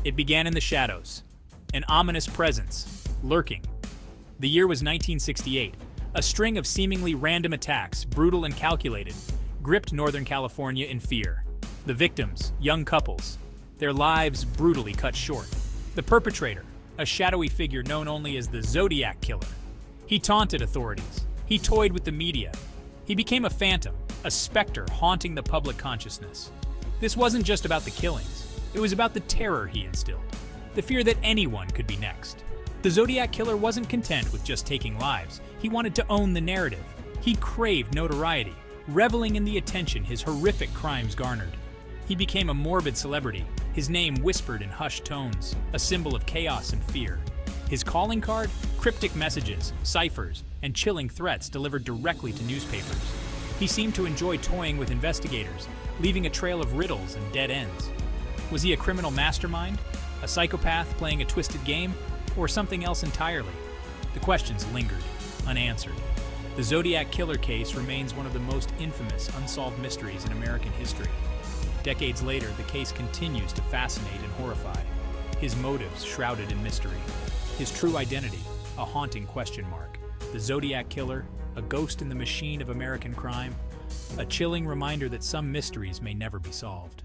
It began in the shadows, an ominous presence, lurking. The year was 1968. A string of seemingly random attacks, brutal and calculated, gripped Northern California in fear. The victims, young couples, their lives brutally cut short. The perpetrator, a shadowy figure known only as the Zodiac Killer. He taunted authorities. He toyed with the media. He became a phantom, a specter haunting the public consciousness. This wasn't just about the killings. It was about the terror he instilled, the fear that anyone could be next. The Zodiac Killer wasn't content with just taking lives. He wanted to own the narrative. He craved notoriety, reveling in the attention his horrific crimes garnered. He became a morbid celebrity, his name whispered in hushed tones, a symbol of chaos and fear. His calling card? Cryptic messages, ciphers, and chilling threats delivered directly to newspapers. He seemed to enjoy toying with investigators, leaving a trail of riddles and dead ends. Was he a criminal mastermind? A psychopath playing a twisted game? Or something else entirely? The questions lingered, unanswered. The Zodiac Killer case remains one of the most infamous unsolved mysteries in American history. Decades later, the case continues to fascinate and horrify. His motives shrouded in mystery. His true identity, a haunting question mark. The Zodiac Killer, a ghost in the machine of American crime, a chilling reminder that some mysteries may never be solved.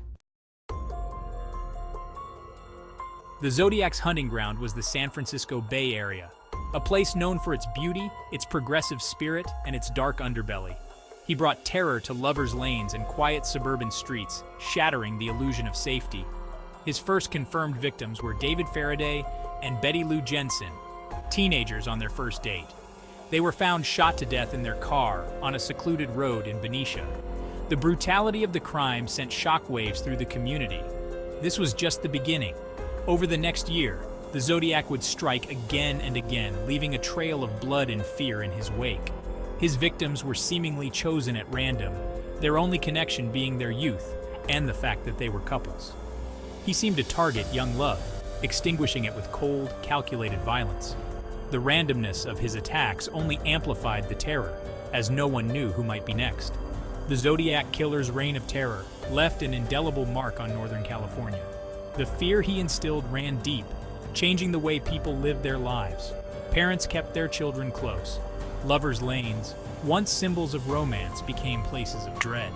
The Zodiac's hunting ground was the San Francisco Bay Area, a place known for its beauty, its progressive spirit, and its dark underbelly. He brought terror to lovers' lanes and quiet suburban streets, shattering the illusion of safety. His first confirmed victims were David Faraday and Betty Lou Jensen, teenagers on their first date. They were found shot to death in their car on a secluded road in Benicia. The brutality of the crime sent shockwaves through the community. This was just the beginning. Over the next year, the Zodiac would strike again and again, leaving a trail of blood and fear in his wake. His victims were seemingly chosen at random, their only connection being their youth and the fact that they were couples. He seemed to target young love, extinguishing it with cold, calculated violence. The randomness of his attacks only amplified the terror, as no one knew who might be next. The Zodiac Killer's reign of terror left an indelible mark on Northern California. The fear he instilled ran deep, changing the way people lived their lives. Parents kept their children close. Lovers' lanes, once symbols of romance, became places of dread.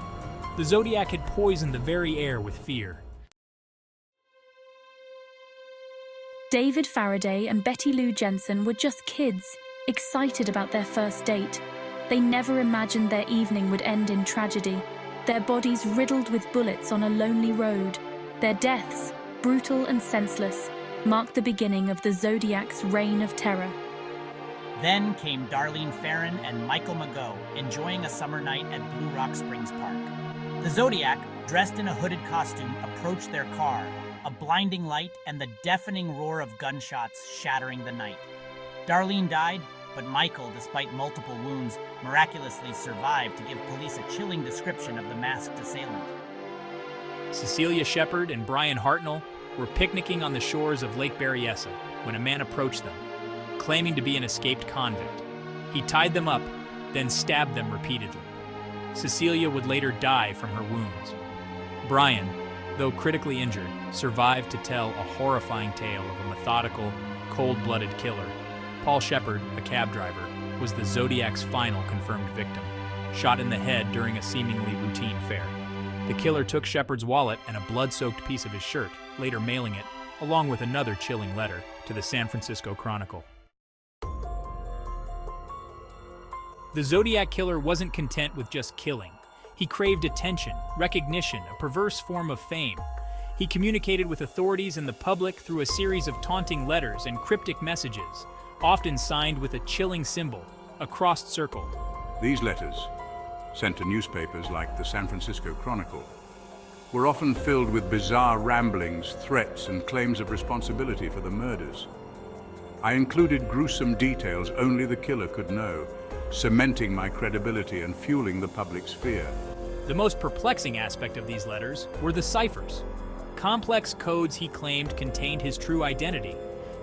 The Zodiac had poisoned the very air with fear. David Faraday and Betty Lou Jensen were just kids, excited about their first date. They never imagined their evening would end in tragedy, their bodies riddled with bullets on a lonely road. Their deaths, brutal and senseless, marked the beginning of the Zodiac's reign of terror. Then came Darlene Ferrin and Michael Mageau, enjoying a summer night at Blue Rock Springs Park. The Zodiac, dressed in a hooded costume, approached their car, a blinding light and the deafening roar of gunshots shattering the night. Darlene died, but Michael, despite multiple wounds, miraculously survived to give police a chilling description of the masked assailant. Cecilia Shepard and Brian Hartnell were picnicking on the shores of Lake Berryessa when a man approached them, claiming to be an escaped convict. He tied them up, then stabbed them repeatedly. Cecilia would later die from her wounds. Brian, though critically injured, survived to tell a horrifying tale of a methodical, cold-blooded killer. Paul Shepard, a cab driver, was the Zodiac's final confirmed victim, shot in the head during a seemingly routine fare. The killer took Shepard's wallet and a blood-soaked piece of his shirt, later mailing it, along with another chilling letter, to the San Francisco Chronicle. The Zodiac Killer wasn't content with just killing. He craved attention, recognition, a perverse form of fame. He communicated with authorities and the public through a series of taunting letters and cryptic messages, often signed with a chilling symbol, a crossed circle. These letters, sent to newspapers like the San Francisco Chronicle, were often filled with bizarre ramblings, threats, and claims of responsibility for the murders. I included gruesome details only the killer could know, cementing my credibility and fueling the public's fear. The most perplexing aspect of these letters were the ciphers. Complex codes he claimed contained his true identity.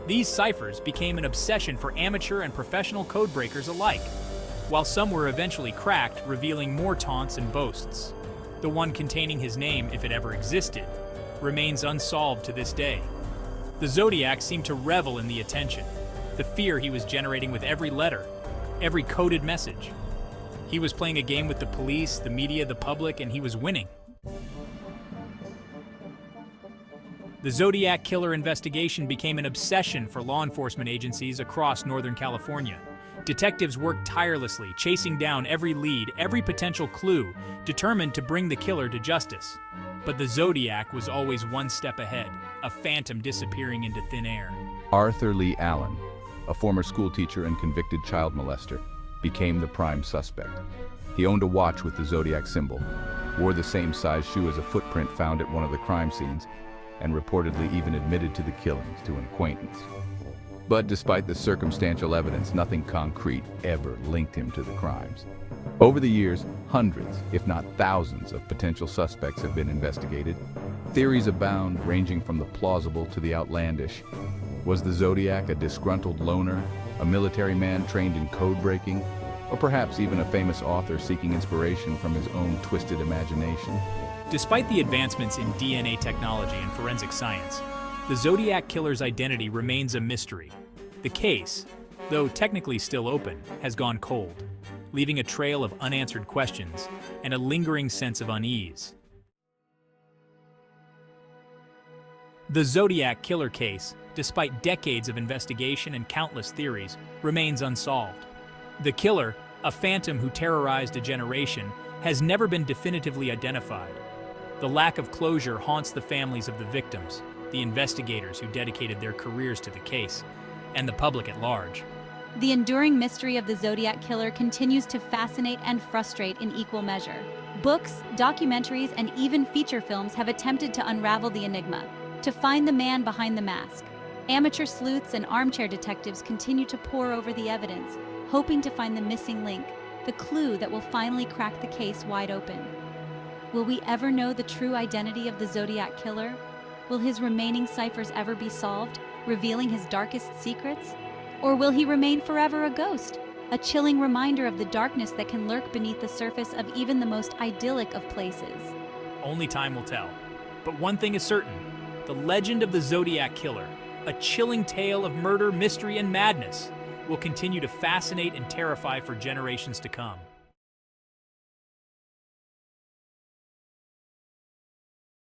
These ciphers became an obsession for amateur and professional codebreakers alike, while some were eventually cracked, revealing more taunts and boasts. The one containing his name, if it ever existed, remains unsolved to this day. The Zodiac seemed to revel in the attention, the fear he was generating with every letter, every coded message. He was playing a game with the police, the media, the public, and he was winning. The Zodiac Killer investigation became an obsession for law enforcement agencies across Northern California. Detectives worked tirelessly, chasing down every lead, every potential clue, determined to bring the killer to justice. But the Zodiac was always one step ahead, a phantom disappearing into thin air. Arthur Lee Allen, a former schoolteacher and convicted child molester, became the prime suspect. He owned a watch with the Zodiac symbol, wore the same size shoe as a footprint found at one of the crime scenes, and reportedly even admitted to the killings to an acquaintance. But despite the circumstantial evidence, nothing concrete ever linked him to the crimes. Over the years, hundreds, if not thousands, of potential suspects have been investigated. Theories abound, ranging from the plausible to the outlandish. Was the Zodiac a disgruntled loner, a military man trained in code breaking, or perhaps even a famous author seeking inspiration from his own twisted imagination? Despite the advancements in DNA technology and forensic science, the Zodiac Killer's identity remains a mystery. The case, though technically still open, has gone cold, leaving a trail of unanswered questions and a lingering sense of unease. The Zodiac Killer case, despite decades of investigation and countless theories, remains unsolved. The killer, a phantom who terrorized a generation, has never been definitively identified. The lack of closure haunts the families of the victims, the investigators who dedicated their careers to the case, and the public at large. The enduring mystery of the Zodiac Killer continues to fascinate and frustrate in equal measure. Books, documentaries, and even feature films have attempted to unravel the enigma, to find the man behind the mask. Amateur sleuths and armchair detectives continue to pore over the evidence, hoping to find the missing link, the clue that will finally crack the case wide open. Will we ever know the true identity of the Zodiac Killer? Will his remaining ciphers ever be solved, revealing his darkest secrets? Or will he remain forever a ghost, a chilling reminder of the darkness that can lurk beneath the surface of even the most idyllic of places? Only time will tell. But one thing is certain, the legend of the Zodiac Killer, a chilling tale of murder, mystery, and madness, will continue to fascinate and terrify for generations to come.